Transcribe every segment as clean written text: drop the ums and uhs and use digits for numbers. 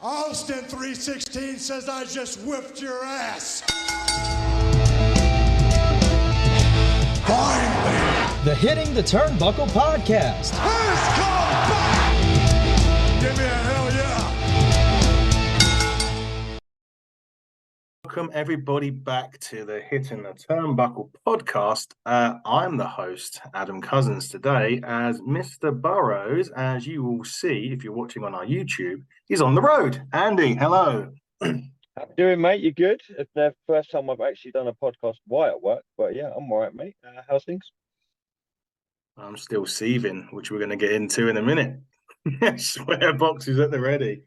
Austin 316 says I just whipped your ass. Finally. The Hitting the Turnbuckle podcast. Who's come back? Give me a hell yeah. Welcome everybody back to the Hitting the Turnbuckle podcast. I'm the host, Adam Cousins, today, as Mr. Burrows, as you will see if you're watching on our YouTube, he's on the road. Andy, hello. How you doing, mate? You good? It's the first time I've actually done a podcast while at work, but yeah, I'm all right, mate. How's things? I'm still seething, which we're going to get into in a minute. Swear boxes at the ready.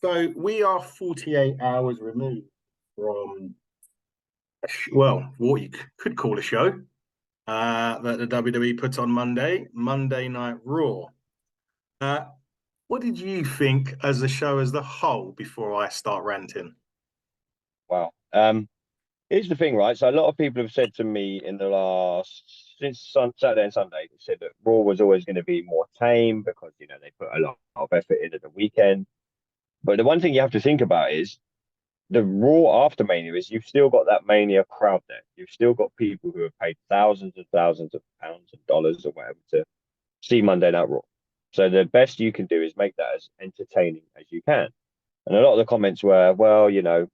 So we are 48 hours removed from, what you could call a show that the WWE put on Monday Night Raw. What did you think as the show as the whole before I start ranting? Wow. Here's the thing, right? So a lot of people have said to me since Saturday and Sunday, they said that Raw was always going to be more tame because, you know, they put a lot of effort into the weekend. But the one thing you have to think about is the Raw after Mania is you've still got that Mania crowd there. You've still got people who have paid thousands and thousands of pounds and dollars or whatever to see Monday Night Raw. So the best you can do is make that as entertaining as you can. And a lot of the comments were, well, you know,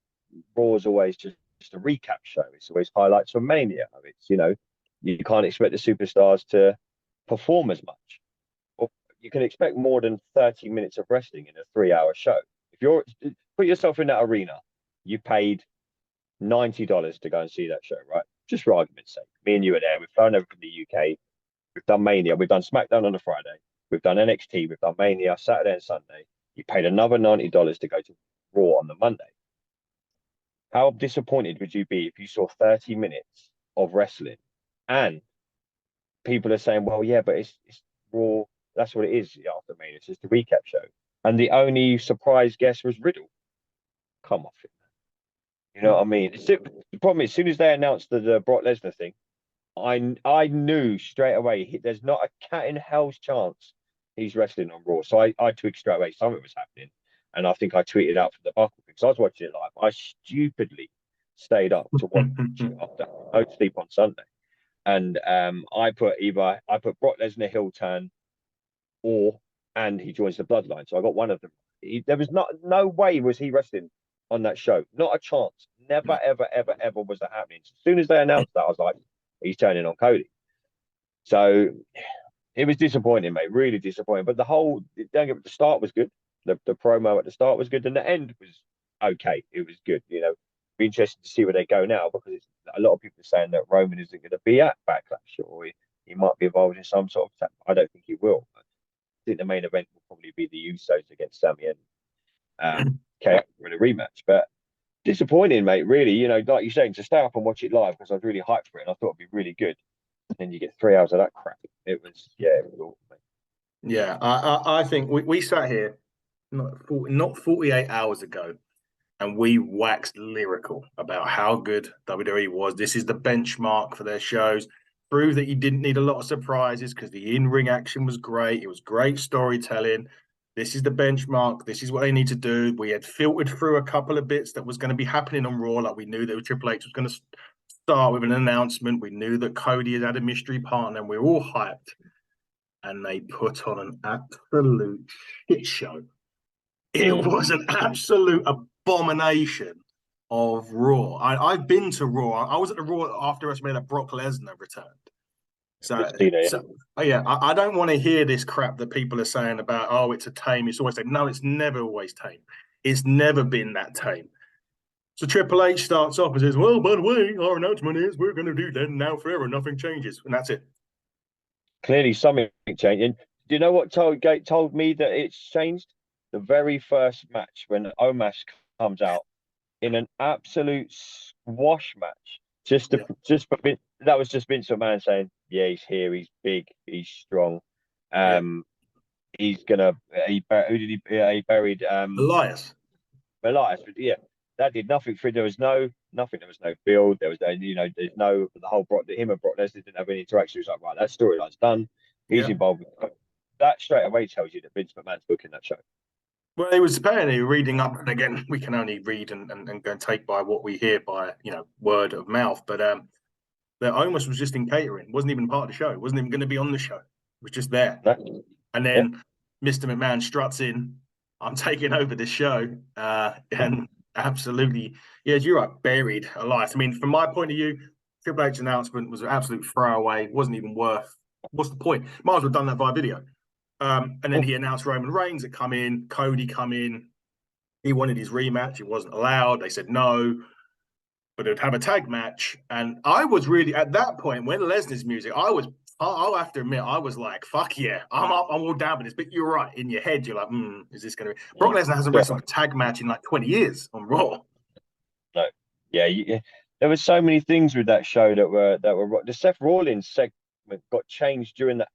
Raw is always just a recap show. It's always highlights from Mania. It's, you know, you can't expect the superstars to perform as much. Well, you can expect more than 30 minutes of wrestling in a 3-hour show. If put yourself in that arena, you paid $90 to go and see that show, right? Just for argument's sake. Me and you are there. We've flown over from the UK. We've done Mania. We've done SmackDown on a Friday. We've done NXT. We've done Mania Saturday and Sunday. You paid another $90 to go to Raw on the Monday. How disappointed would you be if you saw 30 minutes of wrestling and people are saying, well, yeah, but it's Raw. That's what it is after Mania. It's just a recap show. And the only surprise guest was Riddle. Come off it, man. You know what I mean? The problem is, as soon as they announced the Brock Lesnar thing, I knew straight away there's not a cat in hell's chance he's wrestling on Raw. So I tweeted straight away something was happening. And I think I tweeted out for the Buckle because I was watching it live. I stupidly stayed up to watch it after I would sleep on Sunday. And I put Brock Lesnar heel turn and he joins the Bloodline. So I got one of them. There was no way was he wrestling on that show. Not a chance. Never, ever, ever, ever was that happening. As soon as they announced that, I was like, he's turning on Cody. So it was disappointing, mate. Really disappointing. But the start was good. The promo at the start was good, and the end was okay. It was good. You know, be interested to see where they go now because a lot of people are saying that Roman isn't going to be at Backlash or he might be involved in some sort of. I don't think he will. I think the main event will probably be the Usos against Sami and KO in a rematch. But disappointing, mate. Really, you know, like you're saying, to stay up and watch it live because I was really hyped for it and I thought it'd be really good. And then you get 3 hours of that crap. It was awful, mate. Yeah, I think we sat here not 48 hours ago, and we waxed lyrical about how good WWE was. This is the benchmark for their shows. Prove that you didn't need a lot of surprises because the in-ring action was great. It was great storytelling. This is the benchmark. This is what they need to do. We had filtered through a couple of bits that was going to be happening on Raw. Like we knew that Triple H was going to start with an announcement. We knew that Cody had a mystery partner, and we were all hyped. And they put on an absolute shit show. It was an absolute abomination of Raw. I've been to Raw. I was at the Raw after WrestleMania that Brock Lesnar returned. I don't want to hear this crap that people are saying about, oh, it's a tame. It's always tame. No, it's never always tame. It's never been that tame. So Triple H starts off and says, well, by the way, our announcement is we're going to do that now forever. Nothing changes. And that's it. Clearly something changing. Do you know what told me that it's changed? The very first match when Omos comes out in an absolute squash match. That was just Vince McMahon saying, yeah, he's here, he's big, he's strong. He's gonna he buried Elias. But yeah, that did nothing for there was no nothing, there was no build, there was there's no the whole him and Brock Lesnar didn't have any interaction. It was like, right, that storyline's done. He's involved with that straight away tells you that Vince McMahon's booking that show. Well, it was apparently reading up, and again, we can only read and go and take by what we hear by word of mouth. But the Omos was just in catering, wasn't even part of the show, wasn't even going to be on the show, was just there. No? And Yeah. then Mr. McMahon struts in, I'm taking over the show, and absolutely, yeah, you're right, buried alive. I mean, from my point of view, Triple H announcement was an absolute throwaway, wasn't even worth. What's the point? Might as well have done that via video. And then he announced Roman Reigns had come in, Cody come in. He wanted his rematch. It wasn't allowed. They said no, but they'd have a tag match. And I was really, at that point, when Lesnar's music, I'll have to admit, I was like, fuck yeah, I'm up, I'm all down with this. But you're right. In your head, you're like, is this going to be? Brock Lesnar hasn't wrestled a tag match in like 20 years on Raw. No. Yeah, there were so many things with that show that were the Seth Rollins segment got changed during the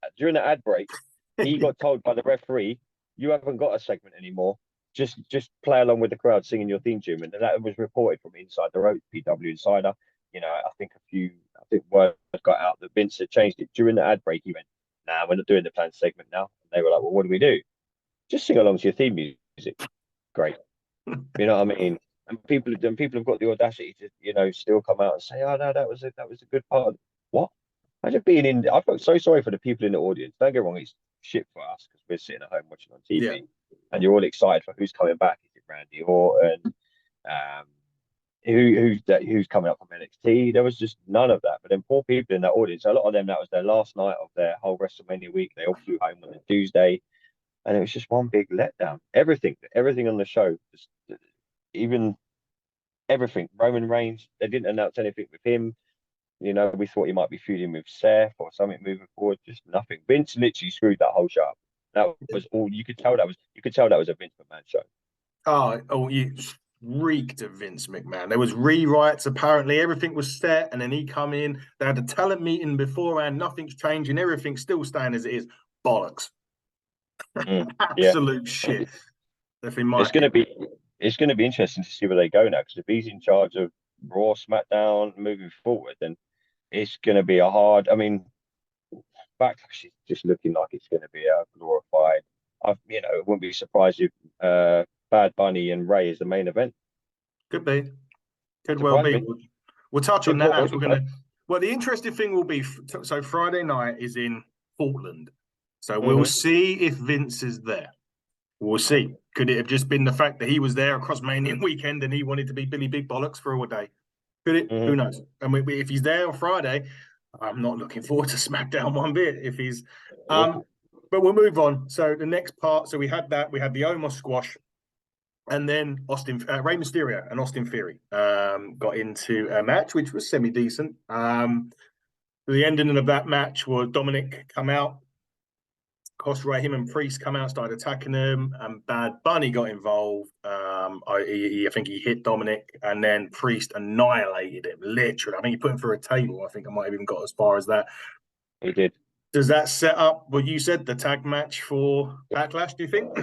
ad break. He got told by the referee, "You haven't got a segment anymore. Just play along with the crowd singing your theme tune." And that was reported from inside the ropes, PW Insider. I think word got out that Vince had changed it during the ad break. He went, "Nah, we're not doing the planned segment now." And they were like, "Well, what do we do?" "Just sing along to your theme music." Great. You know what I mean? And people have got the audacity to, still come out and say, "Oh no, that was a good part." What? Imagine being in. I felt so sorry for the people in the audience. Don't get me wrong, it's shit for us because we're sitting at home watching on TV, and you're all excited for who's coming back. Is it Randy Orton? Who's coming up from NXT? There was just none of that. But then poor people in that audience, a lot of them, that was their last night of their whole WrestleMania week. They all flew home on a Tuesday, and it was just one big letdown. Everything on the show, even everything. Roman Reigns, they didn't announce anything with him. We thought he might be feuding with Seth or something moving forward. Just nothing. Vince literally screwed that whole show up. That was all you could tell. That was a Vince McMahon show. Oh, you reeked of Vince McMahon. There was rewrites. Apparently, everything was set, and then he come in. They had a talent meeting beforehand. Nothing's changing. Everything's still staying as it is. Bollocks. Absolute shit. It's going to be interesting to see where they go now, because if he's in charge of Raw, SmackDown moving forward, then it's going to be a hard. I mean, Backlash is just looking like it's going to be a glorified. It wouldn't be surprised if Bad Bunny and Ray is the main event. Could be. Could well be. We'll touch on that as we're going to. Well, the interesting thing will be, so Friday night is in Portland. So we'll see if Vince is there. We'll see. Could it have just been the fact that he was there across Mania weekend and he wanted to be Billy Big Bollocks for all day? Could it? Who knows? And if he's there on Friday, I'm not looking forward to SmackDown one bit. If he's, but we'll move on. So the next part. So we had that. We had the Omos squash, and then Rey Mysterio and Austin Theory got into a match which was semi decent. The ending of that match was Dominic come out. Him and Priest come out, started attacking him, and Bad Bunny got involved. I think he hit Dominic, and then Priest annihilated him, literally. I think he put him through a table. I think I might have even got as far as that. He did. Does that set up what you said, the tag match for Backlash, do you think?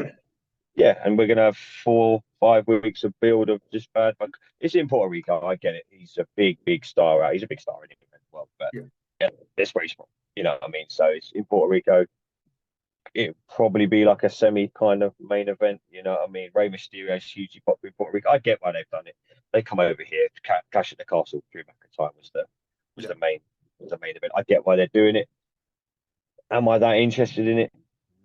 Yeah, and we're going to have 4-5 weeks of build of just Bad Bunny. It's in Puerto Rico, I get it. He's a big star. He's a big star in England as well, but that's very small. You know what I mean? So it's in Puerto Rico. It'd probably be like a semi kind of main event, you know what I mean? Rey Mysterio is hugely popular in Puerto Rico. I get why they've done it. They come over here to Clash at the Castle during back in time was the main event. I get why they're doing it. Am I that interested in it?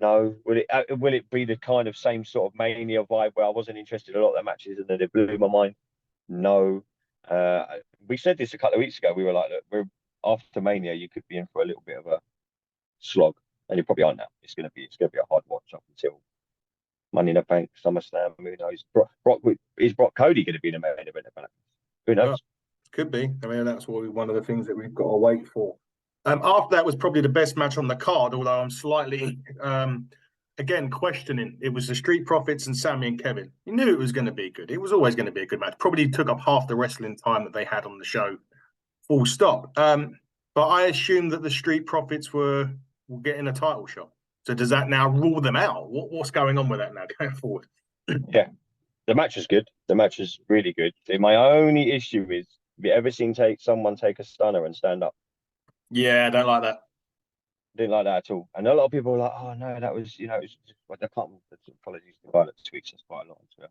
No. Will it be the kind of same sort of Mania vibe where I wasn't interested in a lot of their matches and then they blew my mind? No. We said this a couple of weeks ago. We were like, look, after Mania, you could be in for a little bit of a slog. And you probably aren't now. It's going to be a hard watch up until Money in the Bank, SummerSlam. Who knows? Is Brock Cody going to be in the main event? Who knows? Could be. I mean, that's one of the things that we've got to wait for. After that was probably the best match on the card, although I'm slightly, again, questioning. It was the Street Profits and Sammy and Kevin. You knew it was going to be good. It was always going to be a good match. Probably took up half the wrestling time that they had on the show. Full stop. But I assume that the Street Profits were getting a title shot. So does that now rule them out? What's going on with that now going forward? Yeah, the match is good. The match is really good. My only issue is, have you ever seen someone take a stunner and stand up? Yeah, I don't like that. Didn't like that at all. And a lot of people were like, "Oh no, that was it was just, well, I can't apologies to Violet tweets us quite a lot as well."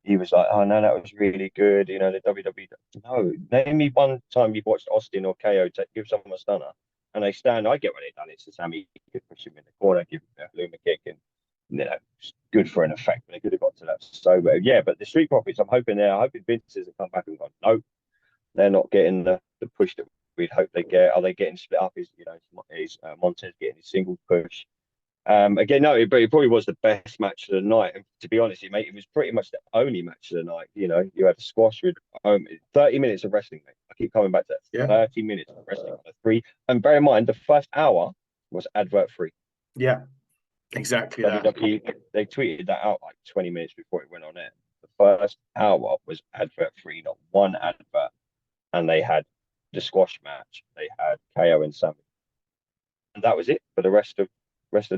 He was like, "Oh no, that was really good." The WWE. No, name me one time you've watched Austin or KO give someone a stunner and they stand. I get what they've done. It's the Sammy, you could push him in the corner, give him a Luma kick, and it's good for an effect. But they could have got to that. So yeah, but the Street Profits, I'm hoping Vince has come back and gone, no, they're not getting the push that we'd hope they get. Are they getting split up? Is Montez getting his singles push? Again, no, but it probably was the best match of the night. And to be honest, it was pretty much the only match of the night. You had a squash with 30 minutes of wrestling, mate. I keep coming back to that. Yeah. 30 minutes of wrestling for free. And bear in mind, the first hour was advert free. Yeah, exactly WWE, they tweeted that out like 20 minutes before it went on air. The first hour was advert free, not one advert. And they had the squash match. They had KO and Sammy. And that was it for the rest of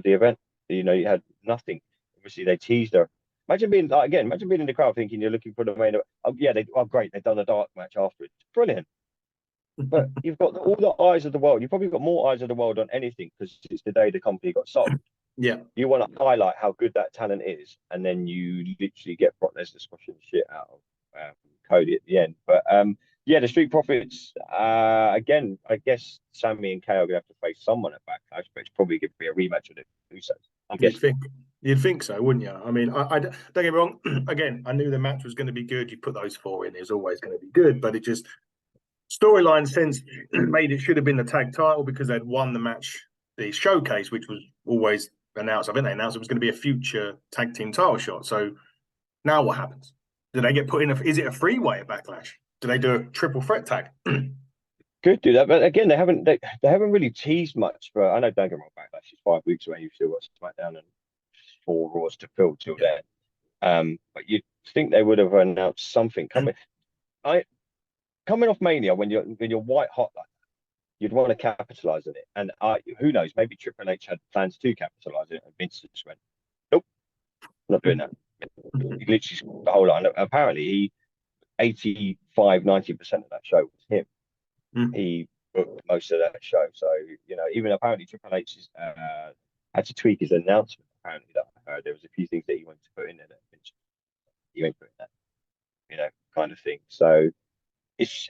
the event. You had nothing. Obviously, they teased her. Imagine being in the crowd thinking you're looking for the main event. Oh, yeah, great. They've done a dark match afterwards. Brilliant. But you've got all the eyes of the world. You've probably got more eyes of the world on anything because it's the day the company got sold. Yeah. You want to highlight how good that talent is, and then you literally get Brock Lesnar squashing the shit out of Cody at the end. But yeah, the Street Profits, again, I guess Sammy and KO are going to have to face someone at Backlash, but it's probably going to be a rematch of the Usos. You'd think so, wouldn't you? I mean, I don't get me wrong. Again, I knew the match was going to be good. You put those four in, it's always going to be good. But it just, storyline sense, made it should have been the tag title because they'd won the match, the showcase, which was always announced. I think they announced it was going to be a future tag team title shot. So now what happens? Do they get put in? Is it a freeway at Backlash? Do they do a triple threat tag? Could do that, but again, they haven't really teased much. For I know, don't get me wrong, Backlash is 5 weeks away. You've still got SmackDown and 4 Raws to fill till then. But you'd think they would have announced something coming off Mania when you're white hot like that. You'd want to capitalize on it, and who knows? Maybe Triple H had plans to capitalize on it, and Vince just went, "Nope, not doing that." He literally the whole line. Apparently, 85-90% of that show was him. He booked most of that show. So, even apparently Triple H had to tweak his announcement. Apparently, that I heard there was a few things that he wanted to put in there that he ain't putting that, kind of thing. So it's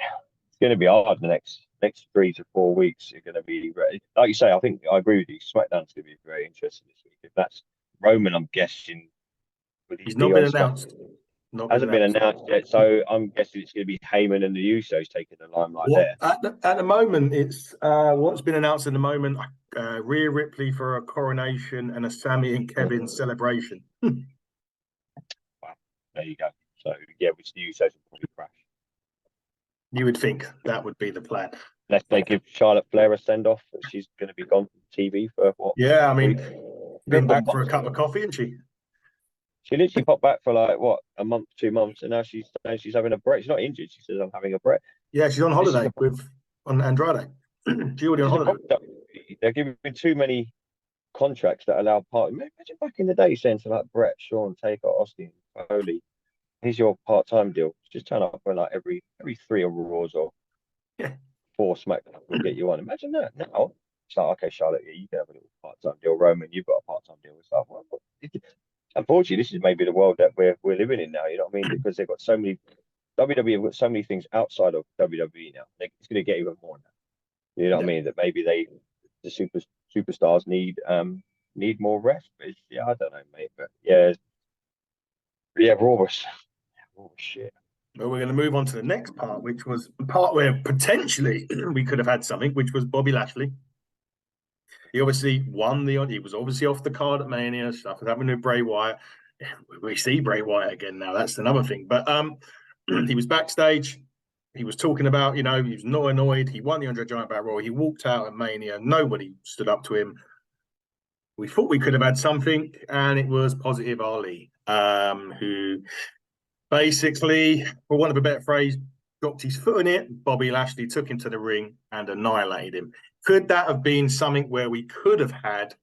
going to be hard the next 3 to 4 weeks. You're going to be, like you say, I think I agree with you. SmackDown's going to be very interesting this week. If that's Roman, I'm guessing. He's not been announced. Hasn't been announced yet, so I'm guessing it's going to be Heyman and the Usos taking the limelight there. At the moment, it's what's been announced at the moment: Rhea Ripley for a coronation and a Sammy and Kevin celebration. Wow, there you go. So yeah, which the Usos will probably crash. You would think that would be the plan. Unless they give Charlotte Flair a send off, that she's going to be gone from TV for what? Yeah, I mean, been back for a cup of coffee, isn't she? She literally popped back for like what, a month, 2 months, and now she's having a break. She's not injured. She says, "I'm having a break." Yeah, she's on holiday on Andrade. She's already on holiday. They're giving too many contracts that allow part. Imagine back in the day saying to like Brett, Shawn, Taker, Austin, Foley, "Here's your part-time deal. Just turn up for like every 3 of Raws or 4 SmackDown. We'll get you on." Imagine that now. It's like, okay, Charlotte, yeah, you can have a little part-time deal. Roman, you've got a part-time deal with stuff. Unfortunately, this is maybe the world that we're living in now. You know what I mean? Because they've got so many. WWE have got so many things outside of WWE now. It's going to get even more now. You know what I mean? That maybe the superstars need more rest. But I don't know, mate. But yeah, Raw was shit. Well, we're going to move on to the next part, which was the part where potentially we could have had something, which was Bobby Lashley. He obviously won he was obviously off the card at Mania. Stuff was happening with Bray Wyatt. We see Bray Wyatt again now. That's another thing. But he was backstage. He was talking about, he was not annoyed. He won the Andre Giant Battle Royal. He walked out at Mania. Nobody stood up to him. We thought we could have had something, and it was Positive Ali, who basically, for want of a better phrase, dropped his foot in it. Bobby Lashley took him to the ring and annihilated him. Could that have been something where we could have had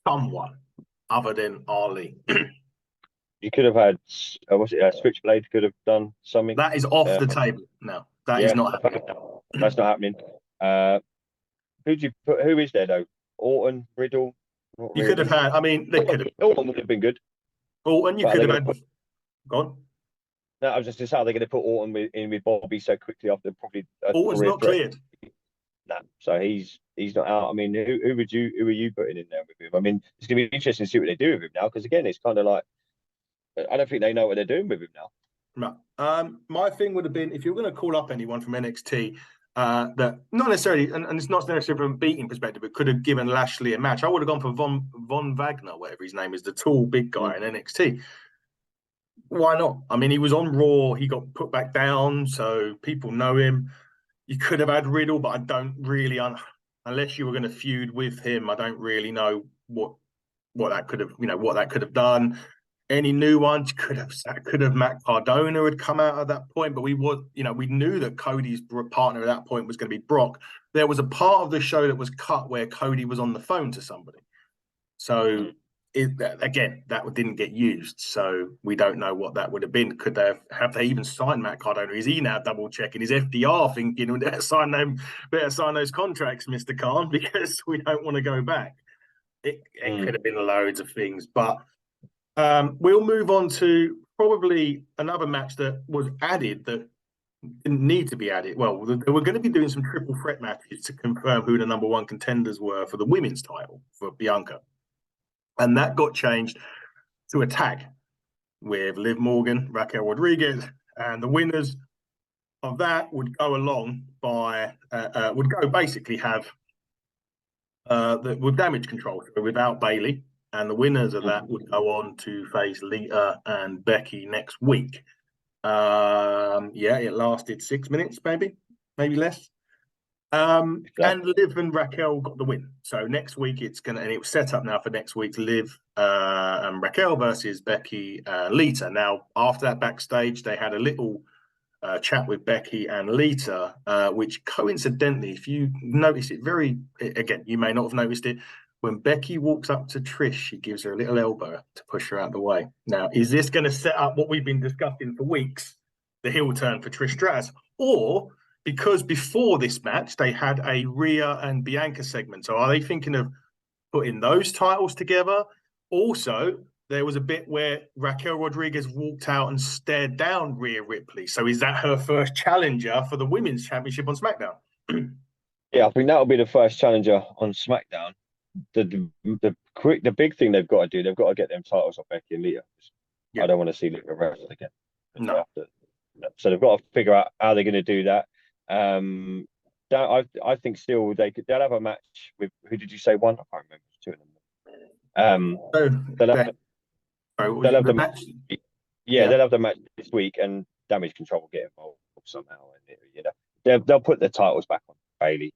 someone other than Ali? You could have had, Switchblade could have done something. That is off the table now. That is not happening. That's not happening. Who is there though? Orton, Riddle. Not You really. could have had. I mean, they could have. Orton would have been good. Orton, you But could are they have gonna had. Gone. No, I was just how they're going to put Orton in with Bobby so quickly after probably a Orton's career not threat. cleared. Nah, so he's not out. I mean, who are you putting in there with him? I mean, it's going to be interesting to see what they do with him now because again, it's kind of like I don't think they know what they're doing with him now. No. My thing would have been if you're going to call up anyone from NXT that not necessarily, and it's not necessarily from a beating perspective, but could have given Lashley a match. I would have gone for Von Wagner, whatever his name is, the tall big guy in NXT. Why not? I mean, he was on Raw. He got put back down, so people know him. You could have had Riddle, but I don't really, unless you were going to feud with him, I don't really know what that could have, what that could have done. Any new ones could have Matt Cardona had come out at that point, but we knew that Cody's partner at that point was going to be Brock. There was a part of the show that was cut where Cody was on the phone to somebody, so. Again, that didn't get used, so we don't know what that would have been. Could they have they even signed Matt Cardona? Is he now double checking his FDR, thinking we better sign those contracts, Mr. Khan, because we don't want to go back. It could have been loads of things, but we'll move on to probably another match that was added that didn't need to be added. Well, they were going to be doing some triple threat matches to confirm who the number one contenders were for the women's title for Bianca. And that got changed to a tag with Liv Morgan, Raquel Rodriguez, and the winners of that would go along basically have with damage control without Bayley, and the winners of that would go on to face Lita and Becky next week. It lasted 6 minutes, maybe less. And Liv and Raquel got the win. So next week it was set up now for next week's Liv and Raquel versus Becky and Lita. Now, after that backstage, they had a little chat with Becky and Lita, which coincidentally, if you notice it again, you may not have noticed it, when Becky walks up to Trish, she gives her a little elbow to push her out of the way. Now, is this going to set up what we've been discussing for weeks, the heel turn for Trish Stratus? Or because before this match, they had a Rhea and Bianca segment. So are they thinking of putting those titles together? Also, there was a bit where Raquel Rodriguez walked out and stared down Rhea Ripley. So is that her first challenger for the Women's Championship on SmackDown? Yeah, I think that'll be the first challenger on SmackDown. The big thing they've got to do, they've got to get them titles off Becky and Lita. Yeah. I don't want to see Lita wrestle again. No. So they've got to figure out how they're going to do that. I think still they'll have a match with who did you say one? I can't remember. Two of them. They'll have the match. Yeah, they'll have the match this week, and Damage Control will get involved somehow. And they'll put the titles back on Bayley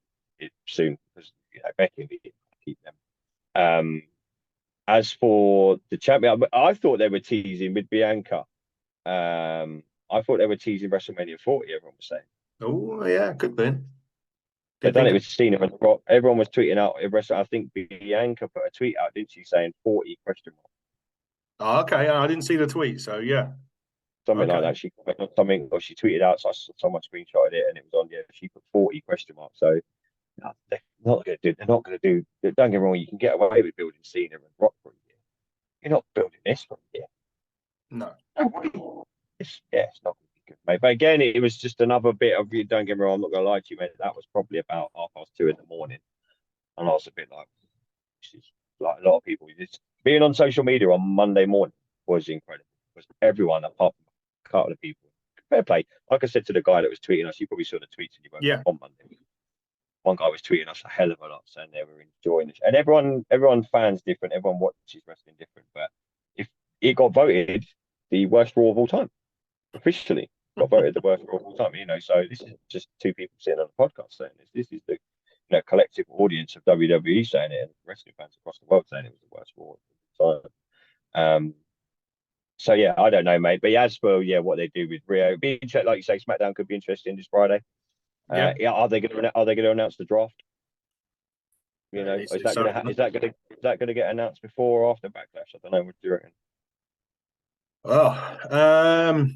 soon because Becky will keep them. As for the champion, I thought they were teasing with Bianca. I thought they were teasing WrestleMania 40. Everyone was saying. Oh yeah, could be. They've done it with Cena and Rock. Everyone was tweeting out. I think Bianca put a tweet out, didn't she, saying 40 question mark. Oh, okay, I didn't see the tweet, so yeah. Something like that. She commented on something, or she tweeted out. So someone screenshotted it, and it was on. Yeah, she put 40 question mark. So they're not going to do. They're not going to do. Don't get me wrong. You can get away with building Cena and Rock for a year. You're not building this for a year. No. It's not going to be good, mate. But again, it was just another bit of. Don't get me wrong. I'm not going to lie to you, mate. That was probably about 2:30 in the morning, and I was a bit like, like a lot of people. Just being on social media on Monday morning was incredible. Because everyone, apart from a couple of people, fair play. Like I said to the guy that was tweeting us, you probably saw the tweets and you weren't on Monday. One guy was tweeting us a hell of a lot, saying they were enjoying it. And everyone fans different. Everyone watches wrestling different. But if it got voted the worst Raw of all time, officially got voted the worst Raw of all time. So this is just two people sitting on a podcast saying this. This is the collective audience of WWE saying it, and wrestling fans across the world saying it was the worst Raw of all time. So yeah, I don't know, mate. But as for what they do with Rio, be like you say, SmackDown could be interesting this Friday. Are they going to announce the draft? Is that going to get announced before or after Backlash? I don't know. What do you reckon? Oh,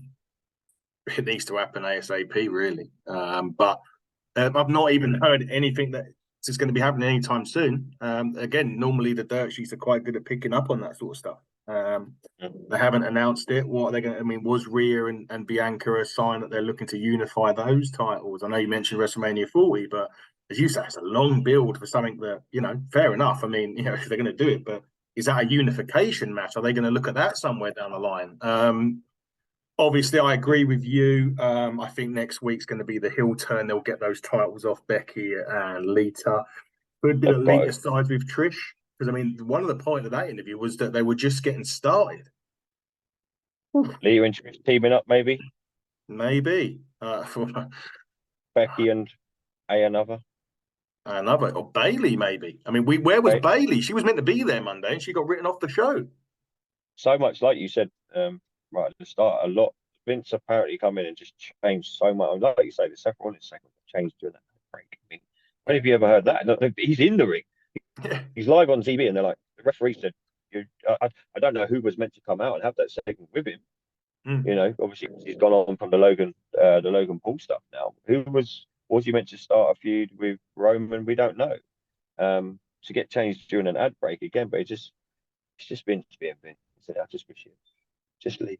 it needs to happen ASAP, really. But I've not even heard anything that it's going to be happening anytime soon. Again, normally the Dirt Sheets are quite good at picking up on that sort of stuff. They haven't announced it. What are they going to? I mean, was Rhea and Bianca a sign that they're looking to unify those titles? I know you mentioned WrestleMania 40, but as you say, it's a long build for something that, fair enough. I mean, if they're going to do it, but is that a unification match? Are they going to look at that somewhere down the line? Obviously, I agree with you. I think next week's going to be the heel turn. They'll get those titles off Becky and Lita. Could be that Lita sides with Trish. Because, I mean, one of the point of that interview was that they were just getting started. Lita and Trish teaming up, maybe? Maybe. Becky and another. Or Bailey, maybe. I mean, where was Bailey? She was meant to be there Monday, and she got written off the show. So much, like you said, right at the start, a lot. Vince apparently come in and just changed so much. Like you say, the Seth Rollins segment changed during that break. I mean, when have you ever heard that? He's in the ring. He's live on TV, and they're like, the referee said, I don't know who was meant to come out and have that segment with him. Obviously he's gone on from the Logan Paul stuff now. Was he meant to start a feud with Roman? We don't know. To get changed during an ad break again, but it's just Vince being Vince. I just wish you just leave.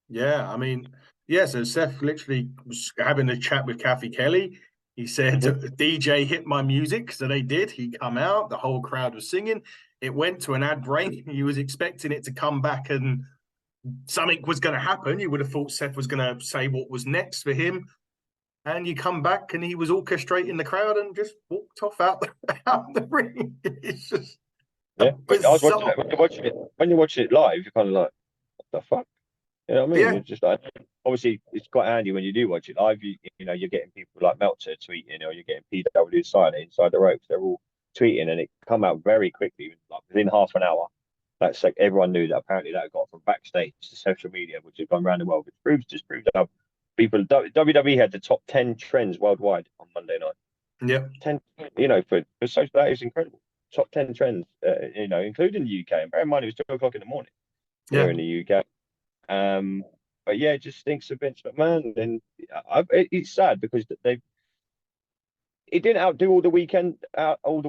Yeah, I mean, so Seth literally was having a chat with Kathy Kelly. He said, DJ hit my music. So they did. He come out. The whole crowd was singing. It went to an ad break. He was expecting it to come back and something was going to happen. You would have thought Seth was going to say what was next for him. And you come back and he was orchestrating the crowd and just walked off out the ring. It's just I was watching it. When you're watching it live, you're kind of like, what the fuck? You know what I mean? Yeah. It's just like, obviously, it's quite handy when you do watch it live. You're getting people like Meltzer tweeting, or you're getting PW silent inside the ropes. They're all tweeting, and it come out very quickly, like within half an hour. That's like everyone knew that. Apparently, that got from backstage to social media, which has gone around the world, which proves how people. WWE had the top 10 trends worldwide on Monday night. Yeah, 10. For social, that is incredible. Top 10 trends, including the UK. And bear in mind, it was 2:00 in the morning here in the UK. But yeah, it just stinks of Vince McMahon, and it's sad because it didn't outdo all the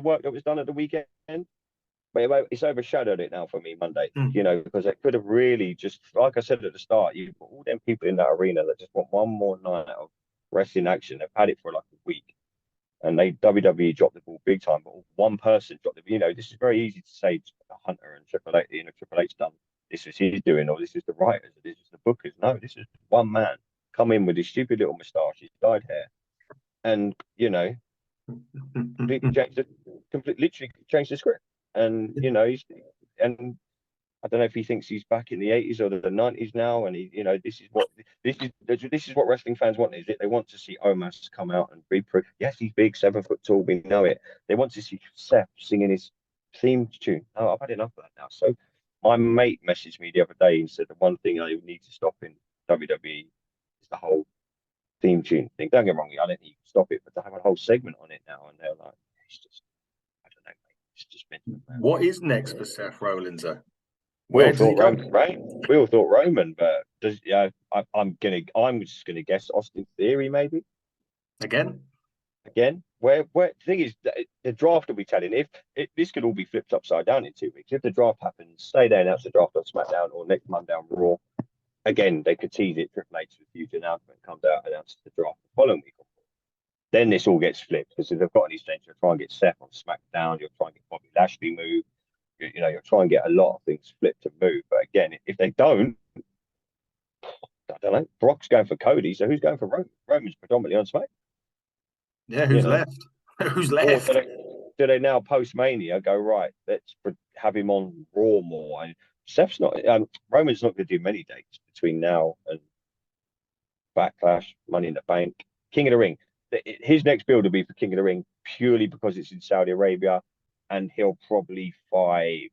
work that was done at the weekend, but it's overshadowed it now for me Monday. Because it could have really just, like I said at the start, you put all them people in that arena that just want one more night of wrestling action. They've had it for like a week, and WWE dropped the ball big time. But one person dropped the. This is very easy to say Hunter and Triple H. Triple H done. This is his doing, or this is the writers, or this is the bookers. No, this is one man come in with his stupid little moustache, his dyed hair, and literally changed the script. And and I don't know if he thinks he's back in the 80s or the 90s now, and this is what wrestling fans want. Is it? They want to see Omos come out and be proof. Yes, he's big, 7 foot tall. We know it. They want to see Seth singing his theme tune. No, I've had enough of that now. So. My mate messaged me the other day and said the one thing I need to stop in WWE is the whole theme tune thing. Don't get me wrong, I don't need to stop it, but to have a whole segment on it now, and they're like, it's just, I don't know, mate. It's just been. What is next for Seth Rollins, though? We all thought Roman, right? We all thought Roman, but I'm just gonna guess Austin Theory, maybe. Again. Where the thing is, the draft will be telling. If this could all be flipped upside down in 2 weeks, if the draft happens, say they announce the draft on SmackDown or next Monday on Raw, again they could tease it. Triple H with a huge announcement comes out, announces the draft the following week. Then this all gets flipped because if they've got any sense, you'll try and get Seth on SmackDown, you'll try and get Bobby Lashley moved, you'll try and get a lot of things flipped and moved. But again, if they don't, I don't know. Brock's going for Cody, so who's going for Roman? Roman's predominantly on SmackDown. Yeah, who's left? Who's left? Do they now post Mania go right? Let's have him on Raw more. And Seth's not. Roman's not going to do many dates between now and Backlash, Money in the Bank, King of the Ring. His next build will be for King of the Ring purely because it's in Saudi Arabia, and he'll probably fight.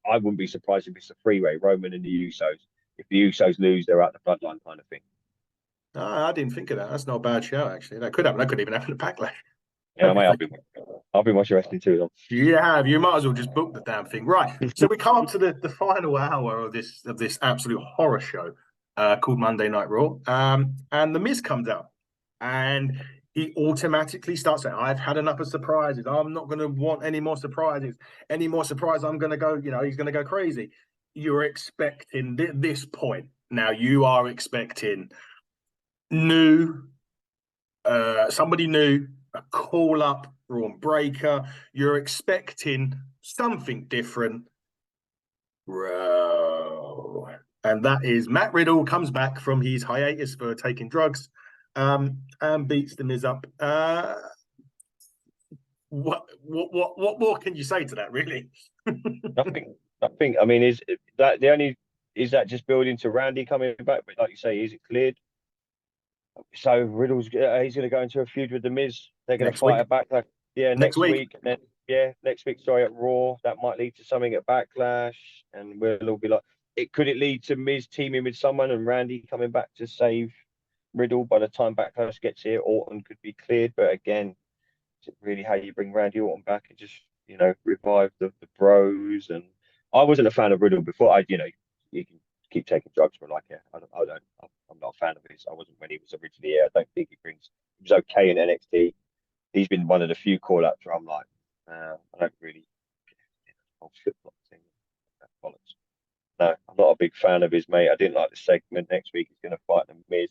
I wouldn't be surprised if it's a three-way Roman and the Usos. If the Usos lose, they're out the bloodline kind of thing. I didn't think of that. That's not a bad show, actually. That could happen. That could even happen in Backlash. Yeah, mate, I'll be watching wrestling too long. Yeah, you might as well just book the damn thing. Right. So we come up to the final hour of this absolute horror show called Monday Night Raw. And The Miz comes out. And he automatically starts saying, I've had enough of surprises. I'm not going to want any more surprises. Any more surprises, I'm going to go, he's going to go crazy. You're expecting this point. Now you are expecting somebody new, a call up, Braun Breaker. You're expecting something different. Bro. And that is Matt Riddle comes back from his hiatus for taking drugs and beats the Miz up. What more can you say to that, really? Nothing. I mean, is that just building to Randy coming back? But like you say, is it cleared? So Riddle's he's going to go into a feud with the Miz. They're going to fight a backlash. Yeah, next week. And then, next week. Sorry, at Raw. That might lead to something at Backlash, and we'll all be like, could it lead to Miz teaming with someone and Randy coming back to save Riddle by the time Backlash gets here? Orton could be cleared, but again, is it really how you bring Randy Orton back and just revive the bros? And I wasn't a fan of Riddle before. You can keep taking drugs, but I'm not a fan of his. I wasn't when he was originally here. I don't think he was okay in NXT. He's been one of the few call ups where I'm like, I don't really flip flop thing. Bollocks. No, I'm not a big fan of his, mate. I didn't like the segment. Next week he's going to fight the Miz.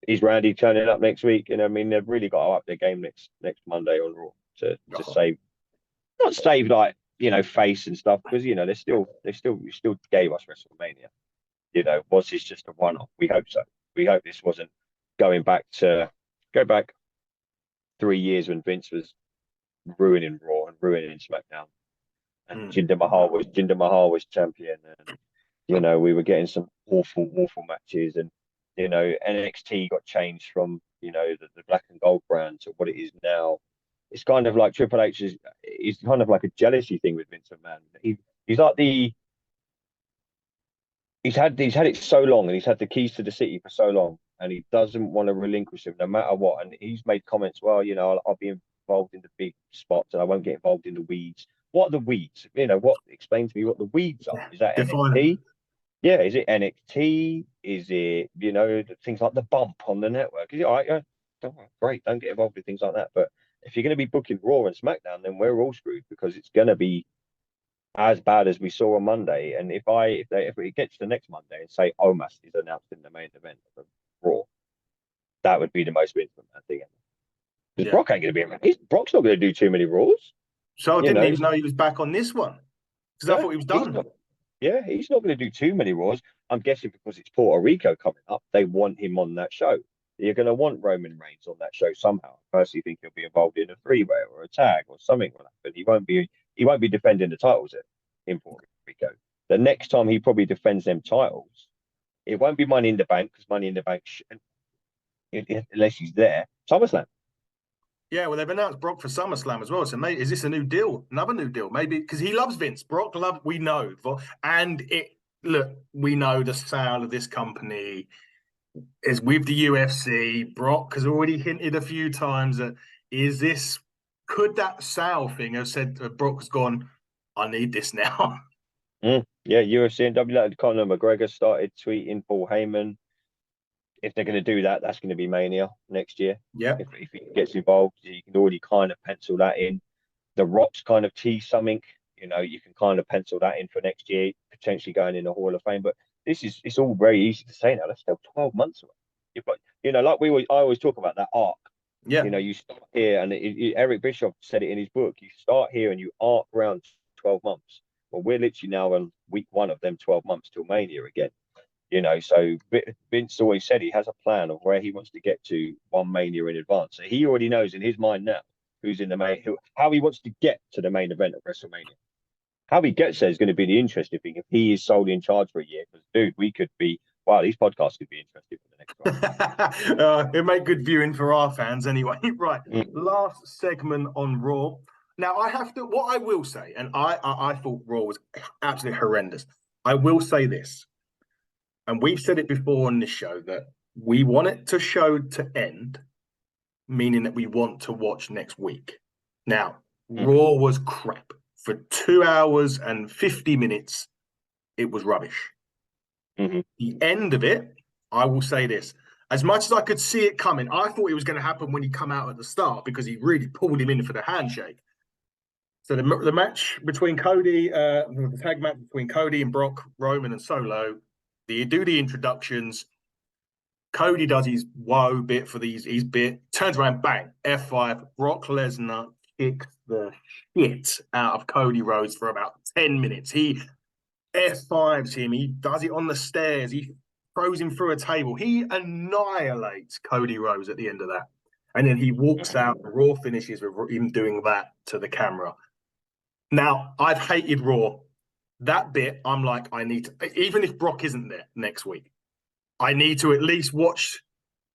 Is Randy turning up next week? And I mean, they've really got to up their game next Monday on Raw to save, not save like face and stuff, because they still gave us WrestleMania. Was this just a one-off? We hope so. We hope this wasn't go back 3 years when Vince was ruining Raw and ruining SmackDown, and Jinder Mahal was champion, and we were getting some awful matches, and NXT got changed from the black and gold brand to what it is now. It's kind of like Triple H is kind of like a jealousy thing with Vince McMahon. He's like he's had it so long, and he's had the keys to the city for so long, and he doesn't want to relinquish them no matter what. And he's made comments, well, I'll be involved in the big spots and I won't get involved in the weeds. What are the weeds? Explain to me what the weeds are. Is that NXT? Yeah, is it NXT? Is it, the things like the bump on the network? Is it all right? Great, don't get involved with things like that. But if you're going to be booking Raw and SmackDown, then we're all screwed, because it's going to be as bad as we saw on Monday. And if it gets to next Monday and say Omos is announced in the main event of Raw, that would be the most Vince McMahon thing ever. Because Brock ain't going to be. Brock's not going to do too many Raws. So I didn't even know he was back on this one, because I thought he was done. He's not going to do too many Raws. I'm guessing because it's Puerto Rico coming up, they want him on that show. You're going to want Roman Reigns on that show somehow. I personally think he'll be involved in a three-way or a tag or something like that. But he won't be defending the titles in Puerto Rico. The next time he probably defends them titles, it won't be Money in the Bank, because Money in the Bank, unless he's there, SummerSlam. Yeah, well, they've announced Brock for SummerSlam as well. So, mate, is this a new deal? Another new deal? Maybe because he loves Vince. Brock we know. And we know the sale of this company is with the UFC. Brock has already hinted a few times that could that sale thing have said Brock's gone, I need this now. Yeah, UFC and WWE. Conor McGregor started tweeting Paul Heyman. If they're going to do that, that's going to be Mania next year. Yeah. If he gets involved, you can already kind of pencil that in. The Rock's kind of tease something, you can kind of pencil that in for next year, potentially going in the Hall of Fame. But it's all very easy to say now. That's still 12 months away. You've got, like I always talk about that arc. Yeah. You start here, and Eric Bischoff said it in his book. You start here and you arc around 12 months. Well, we're literally now on week 1 of them 12 months till Mania again. So Vince always said he has a plan of where he wants to get to one Mania in advance. So he already knows in his mind now who's in the how he wants to get to the main event of WrestleMania. How he gets there is going to be the interesting thing if he is solely in charge for a year. Because, dude, these podcasts could be interesting for the next one. It'll make good viewing for our fans anyway. Right. Last segment on Raw. Now, what I will say, and I thought Raw was absolutely horrendous. I will say this. And we've said it before on this show that we want it to end, meaning that we want to watch next week. Now, Raw was crap. For 2 hours and 50 minutes, it was rubbish. The end of it, I will say this, As much as I could see it coming, I thought it was going to happen when he come out at the start because he really pulled him in for the handshake. So the match between Cody, the tag match between Cody and Brock, Roman and Solo, you do the introductions. Cody does his whoa bit for his bit, turns around, bang, F5. Brock Lesnar kicks the shit out of Cody Rhodes for about 10 minutes. He F5s him. He does it on the stairs. He throws him through a table. He annihilates Cody Rhodes at the end of that. And then he walks out. Raw finishes with him doing that to the camera. Now, I've hated Raw. That bit, I'm like, I need to, even if Brock isn't there next week, I need to at least watch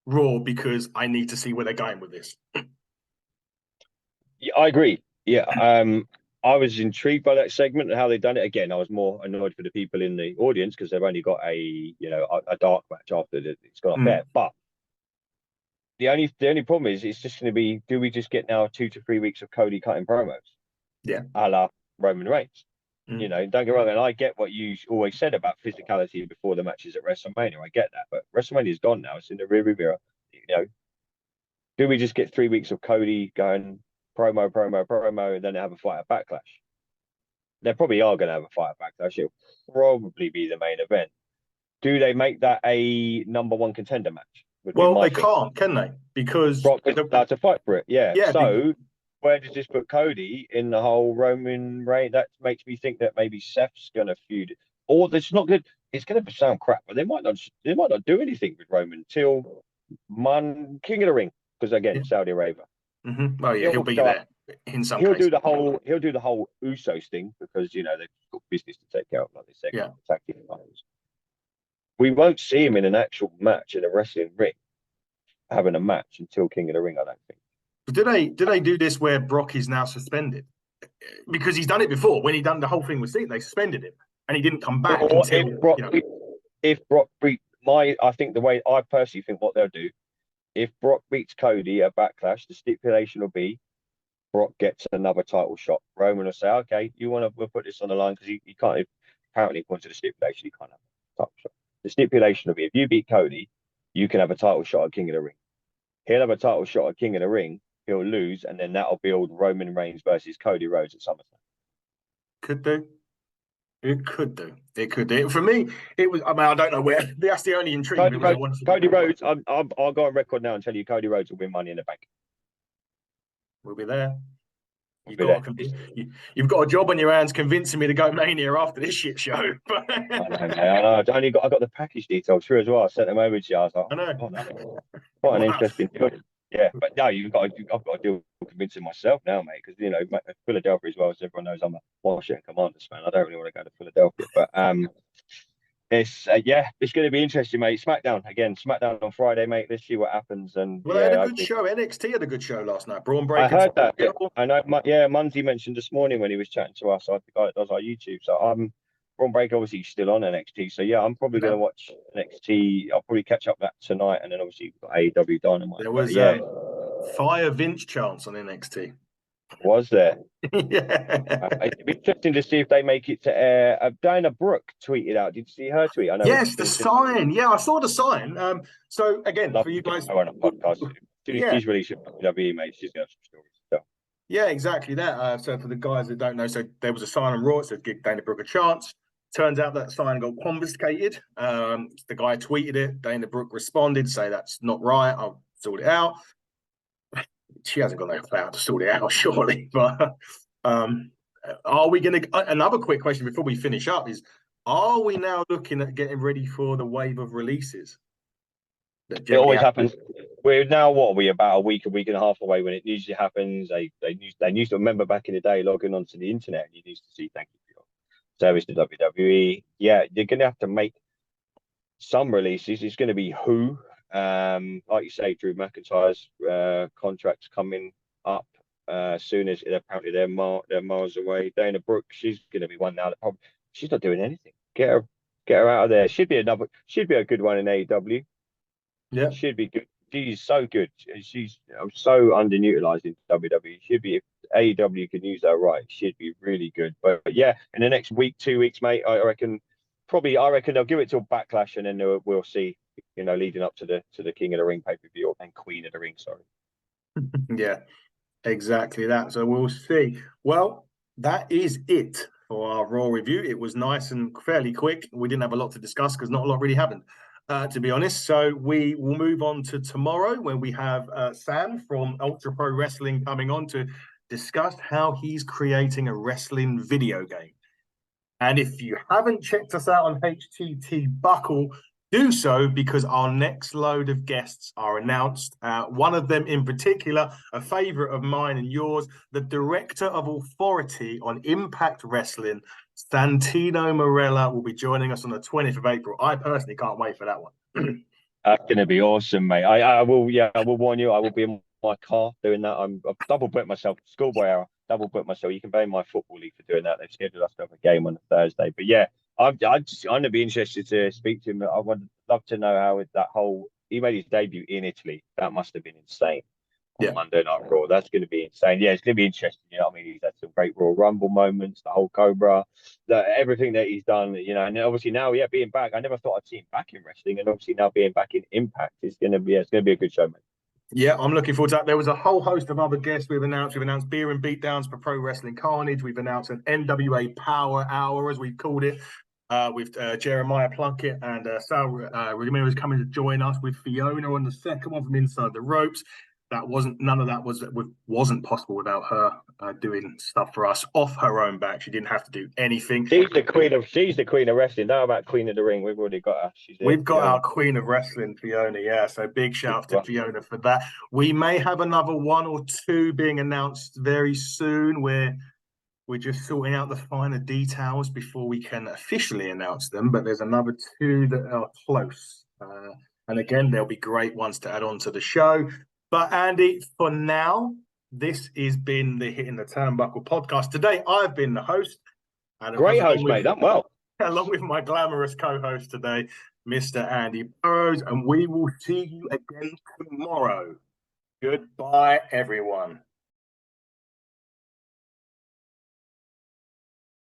Raw because I need to see where they're going with this. Yeah, I agree. Yeah. I was intrigued by that segment and how they've done it. Again, I was more annoyed for the people in the audience because they've only got a dark match after it's gone fair. But the only problem is it's just going to be, do we just get now 2 to 3 weeks of Cody cutting promos? Yeah. A la Roman Reigns. You know, don't get wrong, and I get what you always said about physicality before the matches at WrestleMania. I get that, but WrestleMania is gone now. It's in the rearview mirror. You know, do we just get 3 weeks of Cody going promo, and then have a fight at Backlash? They probably are going to have a fight at Backlash. It'll probably be the main event. Do they make that a number one contender match? Well, they can't, can they? Because Brock is allowed to fight for it. Yeah. So where does this put Cody in the whole Roman Reigns? That makes me think that maybe Seth's going to feud, or it's not good. It's going to sound crap, but they might not do anything with Roman till King of the Ring, because again, Saudi Arabia. Mm-hmm. Oh yeah, he'll be there in some. He'll do the whole Usos thing because they've got business to take care of, like they said. Yeah. We won't see him in an actual match in a wrestling ring, having a match until King of the Ring. I don't think. Do they do this where Brock is now suspended? Because he's done it before. When he done the whole thing with Cena, they suspended him and he didn't come back until if Brock beat I think the way I personally think what they'll do, if Brock beats Cody at Backlash, the stipulation will be Brock gets another title shot. Roman will say, okay, we'll put this on the line because he can't, apparently according to the stipulation, he can't have a title shot. The stipulation will be if you beat Cody, you can have a title shot at King of the Ring. He'll have a title shot at King of the Ring. He'll lose, and then that'll build Roman Reigns versus Cody Rhodes at SummerSlam. Could do. It could do. It could do. For me, it was. I mean, I don't know where. That's the only intrigue. Cody Rhodes. I'll go on record now and tell you, Cody Rhodes will win Money in the Bank. We'll be there. You've got a job on your hands convincing me to go Mania after this shit show. I know. I got the package details through as well. I sent them over to you. I was like, I know. Oh, no. Quite an interesting deal. Yeah, but no, I've got to deal with convincing myself now, mate, because Philadelphia as well, as everyone knows, I'm a Washington Commanders fan. I don't really want to go to Philadelphia, but it's going to be interesting, mate. SmackDown on Friday, mate. Let's see what happens. And they had a good show. NXT had a good show last night. Braun Breaker. I heard that. Yeah, I know. Yeah, Munzie mentioned this morning when he was chatting to us. I think it does our YouTube. So Braun Breaker obviously still on NXT. So yeah, I'm probably going to watch NXT. I'll probably catch up that tonight, and then obviously we've got AEW Dynamite. There was Fire Vince chance on NXT. Was there? Yeah. It'd be interesting to see if they make it to air. Dana Brooke tweeted out. Did you see her tweet? I know. Yes, the sign. Yeah, I saw the sign. So again, for you guys, on a podcast. She's really WWE, mate. She's got some stories to tell. Yeah, exactly that. So for the guys that don't know, so there was a sign on Raw that said give Dana Brooke a chance. Turns out that sign got confiscated. The guy tweeted it. Dana Brooke responded, say that's not right. I'll sort it out. She hasn't got no clout to sort it out, surely. But are we going to? Another quick question before we finish up is: are we now looking at getting ready for the wave of releases? It always happens. We're now about a week and a half away when it usually happens. They used to remember back in the day logging onto the internet and you used to see thank you for your service to WWE. Yeah, you're going to have to make some releases. It's going to be who. Like you say, Drew McIntyre's contract's coming up soon as apparently they're miles away. Dana Brooke, she's going to be one now that probably she's not doing anything. Get her out of there. Should be a good one in AEW. Yeah, should be good. She's so good. She's so underutilized in WWE. Should be if AEW can use her right. Should be really good. But yeah, in the next week, 2 weeks, mate, I reckon they'll give it till Backlash and then we'll see. leading up to the King of the Ring pay-per-view and Queen of the Ring. Sorry. Yeah, exactly that. So we'll see. Well, that is it for our Raw review. It was nice and fairly quick. We didn't have a lot to discuss because not a lot really happened, to be honest. So we will move on to tomorrow, where we have Sam from Ultra Pro Wrestling coming on to discuss how he's creating a wrestling video game. And if you haven't checked us out on HTT Buckle, do so, because our next load of guests are announced. One of them in particular, a favorite of mine and yours, the director of authority on Impact Wrestling, Santino Marella, will be joining us on the 20th of April. I personally can't wait for that one. That's going to be awesome, mate. I will warn you, I will be in my car doing that. I've double booked myself, schoolboy hour, double booked myself. You can blame my football league for doing that. They've scheduled us to have a game on a Thursday. But yeah, I'm going to be interested to speak to him. I would love to know how he made his debut in Italy. That must have been insane. On Monday Night Raw. That's going to be insane. Yeah, it's going to be interesting. You know what I mean? He's had some great Royal Rumble moments, the whole Cobra, everything that he's done, and obviously now, being back, I never thought I'd see him back in wrestling, and obviously now being back in Impact is going to be a good show, mate. Yeah, I'm looking forward to that. There was a whole host of other guests we've announced. We've announced Beer and Beatdowns for Pro Wrestling Carnage. We've announced an NWA Power Hour, as we've called it, with Jeremiah Plunkett, and Sal Rigomiro is coming to join us with Fiona on the second one from Inside the Ropes. None of that wasn't possible without her doing stuff for us off her own back. She didn't have to do anything. She's the queen of wrestling. Now about Queen of the Ring, we've already got her. We've got our Queen of Wrestling, Fiona. Yeah, so big shout out to Fiona for that. We may have another one or two being announced very soon. We're just sorting out the finer details before we can officially announce them. But there's another two that are close, and again, there'll be great ones to add on to the show. But Andy, for now, this has been the Hitting the Turnbuckle podcast. Today, I've been the host. Great host, mate. Done well. Along with my glamorous co-host today, Mr. Andy Burrows. And we will see you again tomorrow. Goodbye, everyone.